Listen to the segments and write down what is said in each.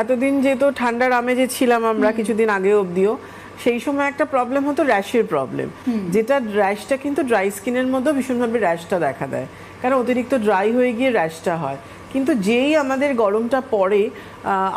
এতদিন যেহেতু ঠান্ডার আমেজে ছিলাম আমরা কিছুদিন আগে অবধিও, সেই সময় একটা প্রবলেম হতো র্যাশের প্রবলেম, যেটা র্যাশটা কিন্তু ড্রাই স্কিনের মধ্যেও ভীষণভাবে র্যাশটা দেখা দেয়, কারণ অতিরিক্ত ড্রাই হয়ে গিয়ে র্যাশটা হয়। কিন্তু যেই আমাদের গরমটা পড়ে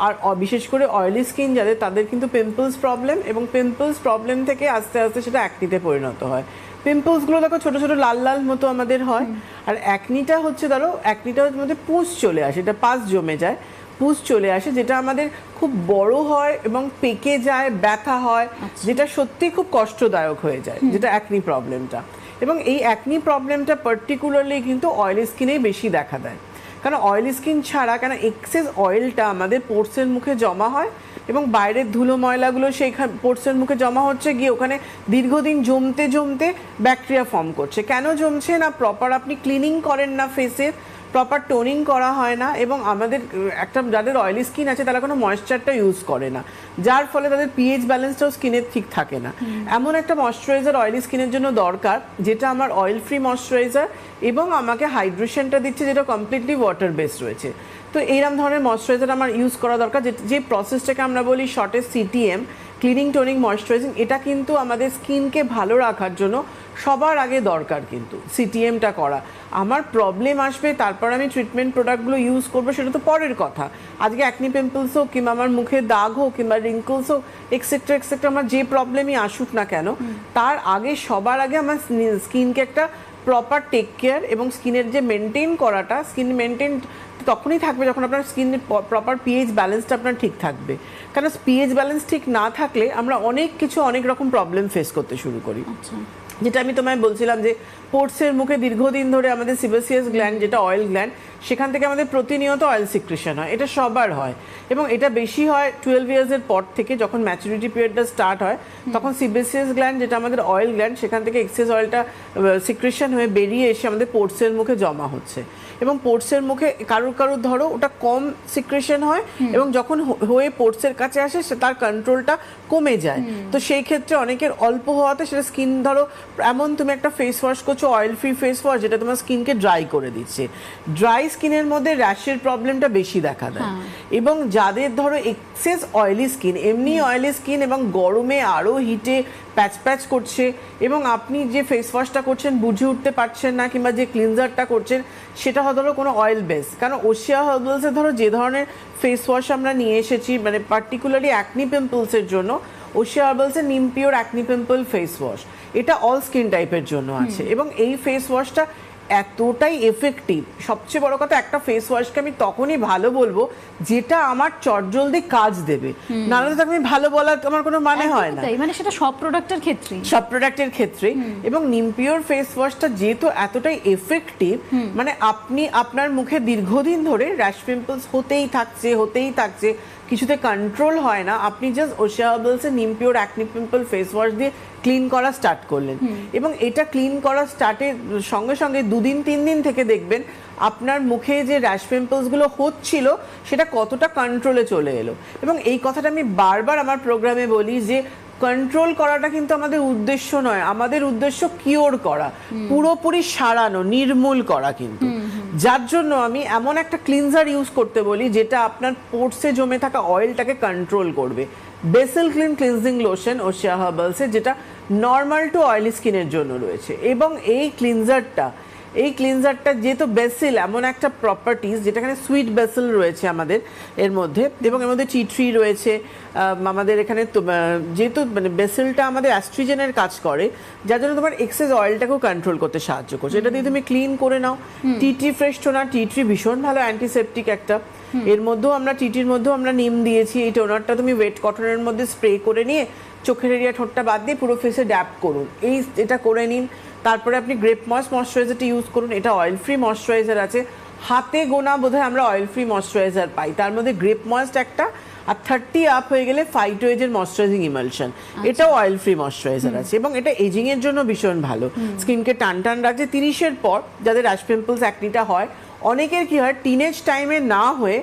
আর বিশেষ করে অয়েলি স্কিন যাদের, তাদের কিন্তু পিম্পলস প্রবলেম, এবং পিম্পলস প্রবলেম থেকে আস্তে আস্তে সেটা অ্যাকনিতে পরিণত হয়। পিম্পলসগুলো দেখো ছোটো ছোটো লাল লাল মতো আমাদের হয়, আর অ্যাকনিটা হচ্ছে ধরো অ্যাকনিটার মধ্যে পুঁজ চলে আসে, এটা পাস জমে যায়, পুঁজ চলে আসে, যেটা আমাদের খুব বড় হয় এবং পেকে যায়, ব্যথা হয়, যেটা সত্যি খুব কষ্টদায়ক হয়ে যায়, যেটা অ্যাকনি প্রবলেমটা। এবং এই অ্যাকনি প্রবলেমটা পার্টিকুলারলি কিন্তু অয়েলি স্কিনেই বেশি দেখা দেয়, কারণ অয়েলি স্কিন ছাড়া, কেন এক্সেস অয়েলটা আমাদের পোর্সের মুখে জমা হয় এবং বাইরের ধুলো ময়লাগুলো সেই পোর্সের মুখে জমা হচ্ছে, গিয়ে ওখানে দীর্ঘদিন জমতে জমতে ব্যাকটেরিয়া ফর্ম করছে। কেন জমছে না? প্রপার আপনি ক্লিনিং করেন না, ফেসের প্রপার টোনিং করা হয় না, এবং আমাদের একটা যাদের অয়েলি স্কিন আছে তারা কোনো ময়েশ্চারটা ইউজ করে না, যার ফলে তাদের পিএইচ ব্যালেন্সটাও স্কিনের ঠিক থাকে না। এমন একটা ময়শ্চারাইজার অয়েলি স্কিনের জন্য দরকার, যেটা আমার অয়েল ফ্রি ময়শ্চারাইজার এবং আমাকে হাইড্রেশনটা দিচ্ছে, যেটা কমপ্লিটলি ওয়াটার বেসড রয়েছে। তো এইরকম ধরনের ময়শ্চারাইজার আমার ইউজ করা দরকার, যে প্রসেসটাকে আমরা বলি শর্টে সিটিএম, ক্লিনিং টোনিং ময়শ্চারাইজিং। এটা কিন্তু আমাদের স্কিনকে ভালো রাখার জন্য সবার আগে দরকার কিন্তু সিটিএমটা করা। আমার প্রবলেম আসবে, তারপর আমি ট্রিটমেন্ট প্রোডাক্টগুলো ইউজ করবো, সেটা তো পরের কথা। আজকে অ্যাকনি পিম্পলস হোক, কিংবা আমার মুখে দাগ হোক, কিংবা রিঙ্কলস হোক, এক্সেট্রা এক্সেট্রা, আমার যে প্রবলেমই আসুক না কেন, তার আগে সবার আগে আমার স্কিনকে একটা প্রপার টেক কেয়ার, এবং স্কিনের যে মেনটেন করাটা, স্কিন মেনটেন তখনই থাকবে যখন আপনার স্কিনের প্রপার পিএইচ ব্যালেন্সটা আপনার ঠিক থাকবে। কারণ পিএইচ ব্যালেন্স ঠিক না থাকলে আমরা অনেক রকম প্রবলেম ফেস করতে শুরু করি। যেটা আমি তোমায় বলছিলাম, যে পোর্সের মুখে দীর্ঘদিন ধরে আমাদের সিবাসিয়াস গ্ল্যান্ড, যেটা অয়েল গ্ল্যান্ড, সেখান থেকে আমাদের প্রতিনিয়ত অয়েল সিক্রেশন হয়, এটা সবার হয়, এবং এটা বেশি হয় 12 ইয়ার্সের পর থেকে, যখন ম্যাচুরিটি পিরিয়ডটা স্টার্ট হয়, তখন সিবাসিয়াস গ্ল্যান্ড, যেটা আমাদের অয়েল গ্ল্যান্ড, সেখান থেকে এক্সেস অয়েলটা সিক্রেশন হয়ে বেরিয়ে এসে আমাদের পোর্সের মুখে জমা হচ্ছে। এবং পোর্সের মুখে কারুর ধরো ওটা কম সিক্রেশন হয়, এবং যখন হয়ে পোর্সের কাছে আসে তার কন্ট্রোলটা কমে যায়। তো সেই ক্ষেত্রে অনেকের অল্প হওয়াতে সেটা স্কিন, ধরো এমন তুমি একটা ফেস ওয়াশ করছো, অয়েল ফ্রি ফেস ওয়াশ, যেটা তোমার স্কিনকে ড্রাই করে দিচ্ছে, ড্রাই স্কিনের মধ্যে র্যাশের প্রবলেমটা বেশি দেখা দেয়। এবং যাদের ধরো এক্সেস অয়েলি স্কিন, এমনি অয়েলি স্কিন, এবং গরমে আরও হিটে প্যাচ প্যাচ করছে, এবং আপনি যে ফেস ওয়াশটা করছেন বুঝে উঠতে পারছেন না, কিংবা যে ক্লিনজারটা করছেন সেটা ধরো কোনো অয়েল বেস। কারণ ওশিয়া হার্বালসে ধরো যে ধরনের ফেস ওয়াশ আমরা নিয়ে এসেছি, মানে পার্টিকুলারলি অ্যাকনি পিম্পলসের জন্য, ওশিয়া হার্বালসের নিম pure acne pimple face wash, এটা অল স্কিন টাইপের জন্য আছে। এবং এই ফেস ওয়াশটা এতটাই এফেক্টিভ, সবচেয়ে বড় কথা, একটা ফেস ওয়াশকে আমি তখনই ভালো বলবো যেটা আমার চটজলদি কাজ দেবে, নাহলে তো আমি ভালো বলার আমার কোনো মানে হয় না। মানে সেটা সব প্রোডাক্টের ক্ষেত্রে এবং নিম পিওর ফেস ওয়াশটা যেহেতু এতটাই এফেক্টিভ, মানে আপনি আপনার মুখে দীর্ঘদিন ধরে র্যাশ পিম্পলস হতেই থাকছে, কিছুতে কন্ট্রোল হয় না, আপনি জাস্ট ওশিয়া হার্বালসের নিম pure acne pimple face wash দিয়ে ক্লিন করা স্টার্ট করলেন, এবং এটা ক্লিন করা স্টার্টের সঙ্গে সঙ্গে 2-3 দিন থেকে দেখবেন আপনার মুখে যে র্যাশ পিম্পলসগুলো হচ্ছিল সেটা কতটা কন্ট্রোলে চলে এলো। এবং এই কথাটা আমি বারবার আমার প্রোগ্রামে বলি, যে কন্ট্রোল করাটা কিন্তু আমাদের উদ্দেশ্য নয়, আমাদের উদ্দেশ্য কিওর করা, পুরোপুরি সারানো, নির্মূল করা। কিন্তু যার জন্য আমি এমন একটা ক্লিনজার ইউজ করতে বলি, যেটা আপনার পোর্সে জমে থাকা অয়েলটাকে কন্ট্রোল করবে। Basil clean cleansing lotion Oshea হার্বালসে, যেটা নর্মাল টু অয়েলি স্কিনের জন্য রয়েছে। এবং এই ক্লিনজারটা যেহেতু বেসিল এমন একটা প্রপার্টিজ, যেটাখানে সুইট বেসিল রয়েছে আমাদের এর মধ্যে, এবং এর মধ্যে টি ট্রি রয়েছে আমাদের এখানে, যেহেতু মানে বেসিলটা আমাদের অ্যাস্ট্রিজেনের কাজ করে, যার জন্য তোমার এক্সেস অয়েলটাকেও কন্ট্রোল করতে সাহায্য করছে। এটা দিয়ে তুমি ক্লিন করে নাও। Tea tree fresh toner, tea tree ভীষণ ভালো অ্যান্টিসেপটিক একটা, এর মধ্যেও আমরা টিটির মধ্যেও আমরা নিম দিয়েছি। এই টোনারটা তুমি ওয়েট কটনের মধ্যে স্প্রে করে নিয়ে চোখের এরিয়া, ঠোঁটটা বাদ দিয়ে পুরো ফেসে ড্যাপ করুন, এটা করে নিন। তারপরে আপনি গ্রেপ ময়েশ্চারাইজারটা ইউজ করুন, এটা অয়েল ফ্রি ময়েশ্চারাইজার আছে, হাতে গোনা বোধহয় আমরা অয়েল ফ্রি ময়েশ্চারাইজার পাই, তার মধ্যে গ্রেপ ময়েস্ট একটা, আর 30 আপ হয়ে গেলে ফাইটোএজের ময়েশ্চারাইজিং ইমালশন, এটাও অয়েল ফ্রি ময়েশ্চারাইজার আছে, এবং এটা এজিং এর জন্য ভীষণ ভালো, স্কিনকে টান রাখছে। 30-এর পর যাদের র্যাশ পিম্পলস অ্যাকনিটা হয়, অনেকের কি হয় টিনেজ টাইমে না হয়ে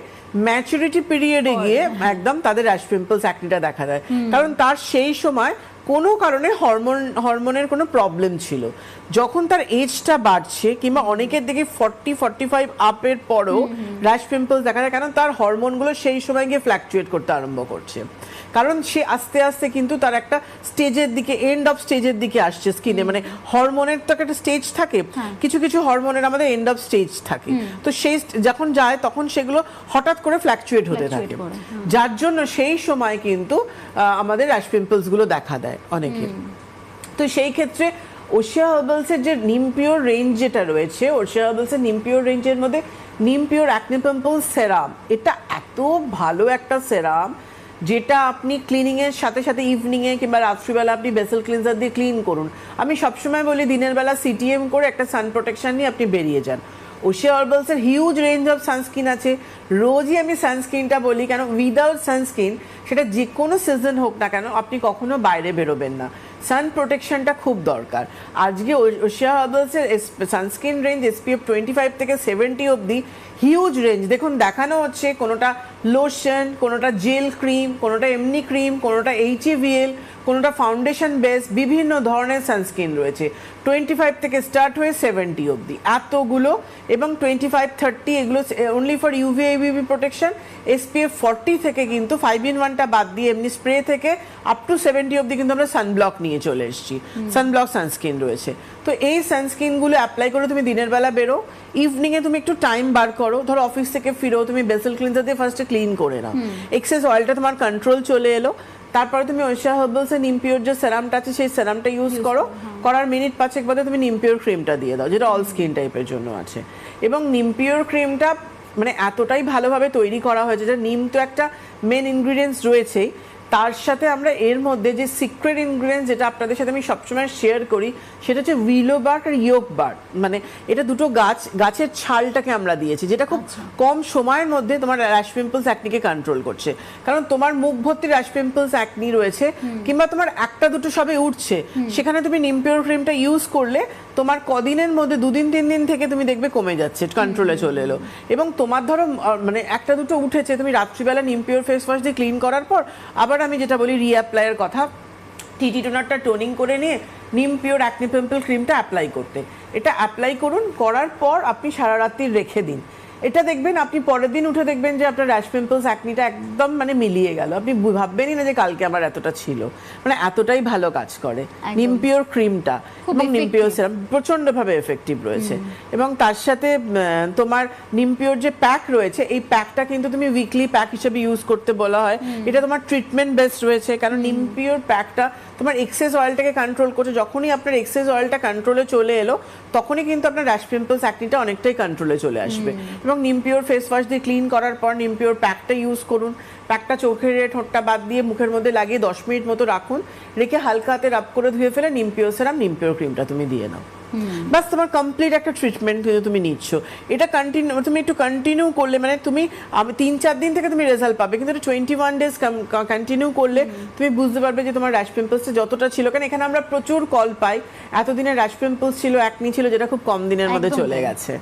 ম্যাচুরিটি পিরিয়ডে গিয়ে একদম তাদের র্যাশ পিম্পলস অ্যাকনিটা দেখা দেয়, কারণ তার সেই সময় কোনো কারণে হরমোনের কোনো প্রবলেম ছিল। যখন তার এজটা বাড়ছে কিংবা অনেকের দিকে 40-45 আপের পরও র্যাশ পিম্পলস দেখা যায়, কারণ তার হরমোনগুলো সেই সময় গিয়ে ফ্ল্যাকচুয়েট করতে আরম্ভ করছে, কারণ সে আস্তে আস্তে কিন্তু তার একটা স্টেজের দিকে, এন্ড অফ স্টেজের দিকে আসছে স্কিনে। মানে হরমোনের তো একটা স্টেজ থাকে, কিছু কিছু হরমোনের আমাদের এন্ড অফ স্টেজ থাকে, তো সেই যখন যায় তখন সেগুলো হঠাৎ করে ফ্ল্যাকচুয়েট হতে থাকে, যার জন্য সেই সময় কিন্তু আমাদের র্যাশ পিম্পলস গুলো দেখা দেয় অনেকে। তো সেই ক্ষেত্রে ওশিয়া হার্বালসের যে নিম পিওর রেঞ্জ যেটা রয়েছে, ওশিয়া হার্বালসের নিম পিওর রেঞ্জের মধ্যে নিম পিওর অ্যাকনে পিম্পল সেরাম, এটা এত ভালো একটা সেরাম যেটা আপনি ক্লিনিং এর সাথে সাথে ইভিনিং এ কিংবা রাত্রিবেলা আপনি বেসেল ক্লিনজার দিয়ে ক্লিন করুন। আমি সবসময় বলি দিনের বেলা সিটিএম করে একটা সান প্রোটেকশন নিয়ে আপনি বেরিয়ে যান। ওশিয়া হার্বালসের হিউজ রেঞ্জ অফ সানস্ক্রিন আছে, রোজই আমি সানস্ক্রিনটা বলি, কেন উইদাউট সানস্ক্রিন সেটা যে কোনো সিজন হোক না কেন আপনি কখনো বাইরে বেরোবেন না, সান প্রোটেকশনটা খুব দরকার। আজকে ওশিয়া হার্বালসের সানস্ক্রিন রেঞ্জ SPF 25 থেকে 70 অবধি হিউজ রেঞ্জ দেখুন দেখানো হচ্ছে, কোনোটা লোশন, কোনোটা জেল ক্রিম, কোনোটা এমনি ক্রিম, কোনোটা HEVL, কোনোটা ফাউন্ডেশন বেস, বিভিন্ন ধরনের সানস্ক্রিন রয়েছে 25 থেকে স্টার্ট হয়ে 70 অবধি এতগুলো, এবং 25-30 এগুলো only for UVA UVB protection. SPF 40 থেকে কিন্তু 5-in-1টা বাদ দিয়ে এমনি স্প্রে থেকে আপ টু 70 অবধি কিন্তু আমরা সানব্লক নিয়ে চলে এসেছি, সানব্লক সানস্ক্রিন রয়েছে। তো এই সানস্ক্রিনগুলো অ্যাপ্লাই করে তুমি দিনের বেলা বেরো, ইভিনিংয়ে তুমি একটু টাইম বার করো, ধরো অফিস থেকে ফিরো, তুমি বেসেল ক্লিনজার দিয়ে ফার্স্টে ক্লিন করে নাও, এক্সেস অয়েলটা তোমার কন্ট্রোল চলে এলো, তারপরে তুমি ওশিয়া হার্বালসের নিম পিওর যে সেরামটা আছে সেই সেরামটা ইউজ করো, করার মিনিট 5 বাদে তুমি নিম পিওর ক্রিমটা দিয়ে দাও, যেটা অল স্কিন টাইপের জন্য আছে। এবং নিম পিওর ক্রিমটা মানে এতটাই ভালোভাবে তৈরি করা হয়েছে যে নিম তো একটা মেন ইনগ্রিডিয়েন্টস রয়েছেই, তার সাথে আমরা এর মধ্যে যে সিক্রেট ইনগ্রিডিয়েন্টস যেটা আপনাদের সাথে আমি সবসময় শেয়ার করি সেটা হচ্ছে উইলো বার্ক আর ইয়োক বার্ক, মানে এটা দুটো গাছের ছালটাকে আমরা দিয়েছি, যেটা খুব কম সময়ের মধ্যে তোমার র্যাশ পিম্পলস অ্যাকনিকে কন্ট্রোল করছে। কারণ তোমার মুখ ভর্তি র্যাশ পিম্পলস অ্যাকনি রয়েছে কিংবা তোমার একটা দুটো সবে উঠছে, সেখানে তুমি নিম পিওর ক্রিমটা ইউজ করলে তোমার কদিনের মধ্যে 2-3 দিন থেকে তুমি দেখবে কমে যাচ্ছে, কন্ট্রোলে চলে এলো। এবং তোমার ধরো মানে একটা দুটো উঠেছে, তুমি রাত্রিবেলা নিম পিওর ফেস ওয়াশ দিয়ে ক্লিন করার পর আবার আমি যেটা বলি রিঅ্যাপ্লাইয়ের কথা, টিটি টোনারটা টোনিং করে নিয়ে নিম পিওর অ্যাকনি পিম্পল ক্রিমটা অ্যাপ্লাই করতে, এটা অ্যাপ্লাই করুন, করার পর আপনি সারা রাত্রি রেখে দিন, এটা দেখবেন আপনি পরের দিন উঠে দেখবেন যে আপনার র্যাশ পিম্পলস অ্যাকনিটা একদম মানে মিলিয়ে গেল, আপনি ভাববেনই না যে কালকে আমার এতটা ছিল, মানে এতটাই ভালো কাজ করে নিম পিওর ক্রিমটা। এবং নিম পিওর সেরাম প্রচন্ড ভাবে এফেক্টিভ রয়েছে। এবং তার সাথে তোমার নিম পিওর যে প্যাক রয়েছে, এই প্যাকটা কিন্তু তুমি উইকলি প্যাক হিসেবে ইউজ করতে বলা হয়, এটা তোমার ট্রিটমেন্ট বেসড রয়েছে, কারণ নিম পিওর প্যাকটা তোমার এক্সেস অয়েলটাকে কন্ট্রোল করছে, যখনই আপনার এক্সেস অয়েলটা কন্ট্রোলে চলে এলো তখনই কিন্তু আপনার র্যাশ পিম্পলস অ্যাকনিটা অনেকটাই কন্ট্রোলে চলে আসবে। এবং নিম পিওর ফেস ওয়াশ দিয়ে ক্লিন করার পর নিম পিওর প্যাকটা ইউজ করুন, প্যাকটা চোখের ঠোঁটটা বাদ দিয়ে মুখের মধ্যে লাগিয়ে 10 মিনিট মতো রাখুন, রেখে হালকা হাতে রাব করে ধুয়ে ফেলে নিম পিওর সেরাম, নিম পিওর ক্রিমটা তুমি দিয়ে নাও, বাস তোমার কমপ্লিট একটা ট্রিটমেন্ট কিন্তু তুমি নিচ্ছ। এটা তুমি একটু কন্টিনিউ করলে মানে তুমি 3-4 দিন থেকে তুমি রেজাল্ট পাবে, কিন্তু 21 ডেজ কন্টিনিউ করলে তুমি বুঝতে পারবে যে তোমার র্যাশ পিম্পলসটা যতটা ছিল, কারণ এখানে আমরা প্রচুর কল পাই এতদিনে র্যাশ পিম্পলস ছিল, অ্যাকনি ছিল, যেটা খুব কম দিনের মধ্যে চলে গেছে।